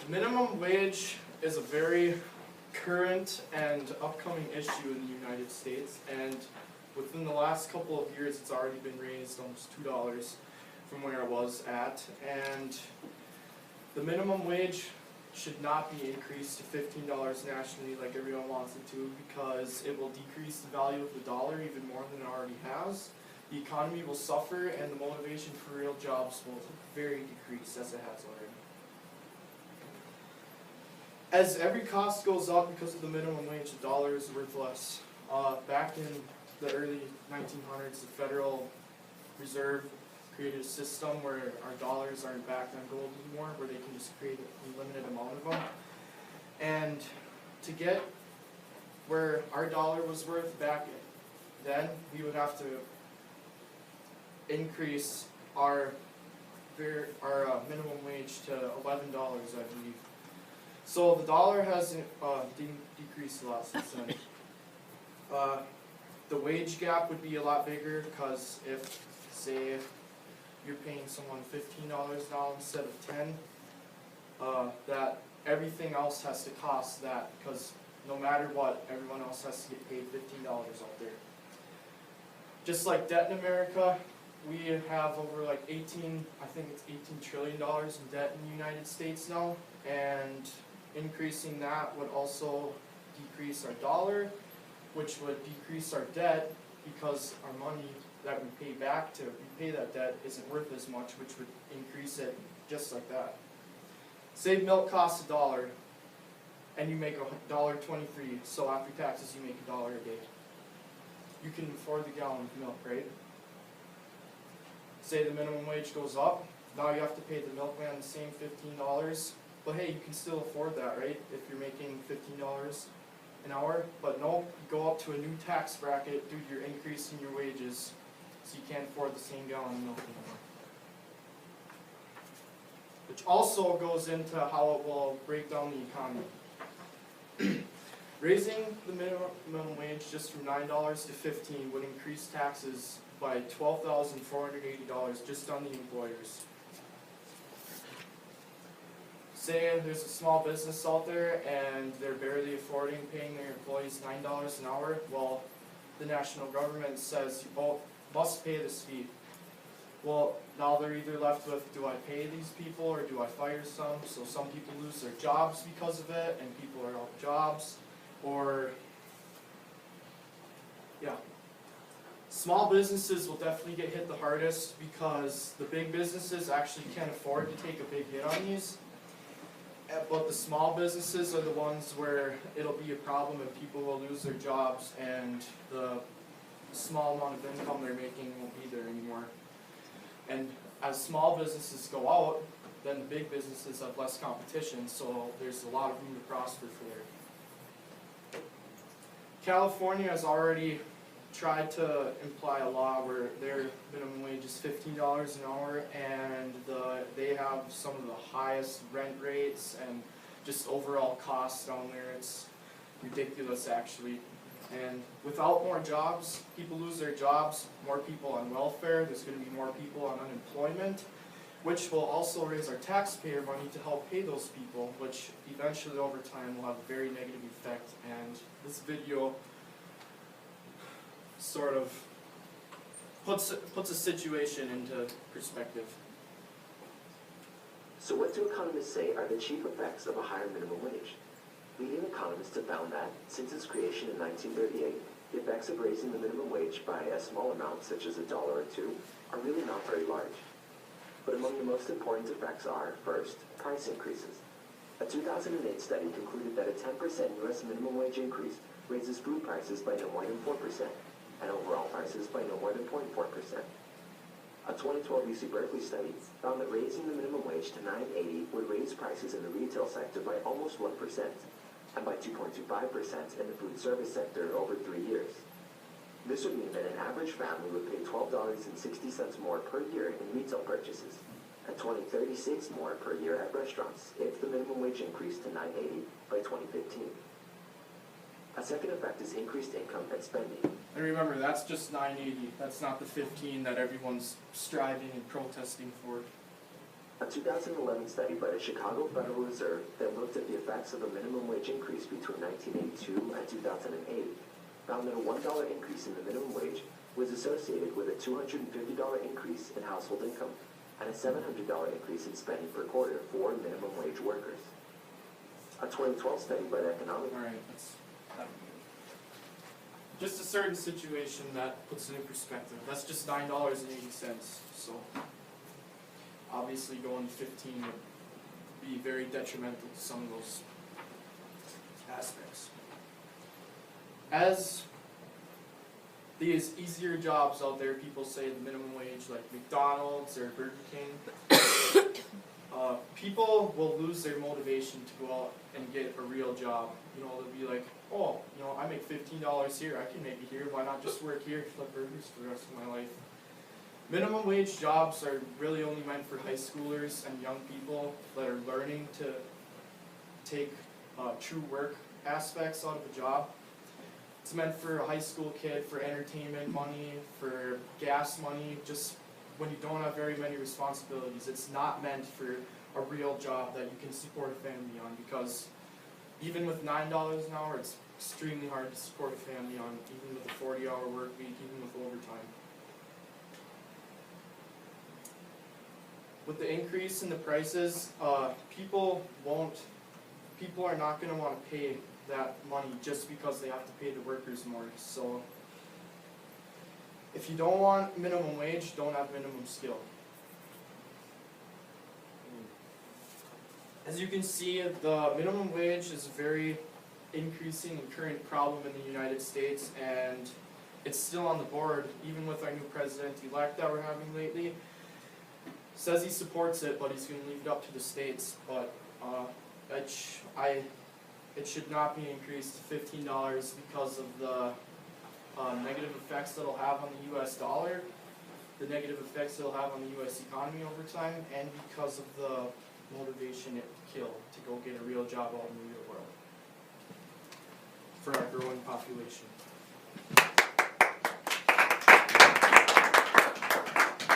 Minimum wage is a very current and upcoming issue in the United States, and within the last couple of years it's already been raised almost $2 from where it was at, and the minimum wage should not be increased to $15 nationally like everyone wants it to, because it will decrease the value of the dollar even more than it already has. The economy will suffer and the motivation for real jobs will very decrease as it has already. As every cost goes up because of the minimum wage, the dollar is worth less. Back in the early 1900s, the Federal Reserve created a system where our dollars aren't backed on gold anymore, where they can just create an unlimited amount of them. And to get where our dollar was worth back then, we would have to increase our minimum wage to $11, I believe. So the dollar has decreased a lot since then. The wage gap would be a lot bigger, because if, say, you're paying someone $15 now instead of $10, that everything else has to cost that, because no matter what, everyone else has to get paid $15 out there. Just like debt in America, we have over like I think it's $18 trillion in debt in the United States now, and increasing that would also decrease our dollar, which would decrease our debt, because our money that we pay back to repay that debt isn't worth as much, which would increase it just like that. Say milk costs $1 and you make $1.23, so after taxes you make $1 a day. You can afford the gallon of milk, right? Say the minimum wage goes up, now you have to pay the milkman the same $15, but hey, you can still afford that, right? If you're making $15 an hour, but no, you go up to a new tax bracket due to your increase in your wages, so you can't afford the same gallon of milk anymore. Which also goes into how it will break down the economy. Raising the minimum wage just from $9 to $15 would increase taxes by $12,480 just on the employers. Say there's a small business out there and they're barely affording paying their employees $9 an hour. Well, the national government says you both must pay this fee. Well, now they're either left with, do I pay these people or do I fire some? So some people lose their jobs because of it, and people are out of jobs. Or, yeah. Small businesses will definitely get hit the hardest, because the big businesses actually can't afford to take a big hit on these. But the small businesses are the ones where it'll be a problem and people will lose their jobs, and the small amount of income they're making won't be there anymore. And as small businesses go out, then the big businesses have less competition, so there's a lot of room to prosper for there. California has already tried to imply a law where their minimum wage is $15 an hour, and they have some of the highest rent rates and just overall costs down there. It's ridiculous, actually. And without more jobs, people lose their jobs, more people on welfare, there's going to be more people on unemployment, which will also raise our taxpayer money to help pay those people, which eventually over time will have a very negative effect. And this video sort of puts a situation into perspective. So what do economists say are the chief effects of a higher minimum wage? Leading economists have found that, since its creation in 1938, the effects of raising the minimum wage by a small amount, such as $1 or $2, are really not very large. But among the most important effects are, first, price increases. A 2008 study concluded that a 10% U.S. minimum wage increase raises food prices by no more than 4%, and overall prices by no more than 0.4%. A 2012 UC Berkeley study found that raising the minimum wage to $9.80 would raise prices in the retail sector by almost 1%, and by 2.25% in the food service sector over 3 years. This would mean that an average family would pay $12.60 more per year in retail purchases, and $20.36 more per year at restaurants if the minimum wage increased to $9.80 by 2015. A second effect is increased income and spending. And remember, that's just 980. That's not the 15 that everyone's striving and protesting for. A 2011 study by the Chicago Federal Reserve that looked at the effects of a minimum wage increase between 1982 and 2008 found that a $1 increase in the minimum wage was associated with a $250 increase in household income and a $700 increase in spending per quarter for minimum wage workers. A 2012 study by the Economic All right, that's just a certain situation that puts it in perspective. That's just $9.80. So obviously going to 15 would be very detrimental to some of those aspects. As these easier jobs out there, people say the minimum wage, like McDonald's or Burger King, people will lose their motivation to go out and get a real job. You know, they'll be like, oh, you know, I make $15 here, I can make it here, why not just work here, flip burgers for the rest of my life? Minimum wage jobs are really only meant for high schoolers and young people that are learning to take true work aspects out of a job. It's meant for a high school kid, for entertainment money, for gas money, just when you don't have very many responsibilities. It's not meant for a real job that you can support a family on, because even with $9 an hour, it's extremely hard to support a family on, even with a 40-hour work week, even with overtime. With the increase in the prices, people are not going to want to pay that money just because they have to pay the workers more. So if you don't want minimum wage, don't have minimum skill. As you can see, the minimum wage is a very increasing and current problem in the United States, and it's still on the board, even with our new president-elect that we're having lately. Says he supports it, but he's going to leave it up to the states. But it should not be increased to $15 because of the negative effects that it'll have on the U.S. dollar, the negative effects it'll have on the U.S. economy over time, and because of the motivation it will kill to go get a real job out in the real world for our growing population.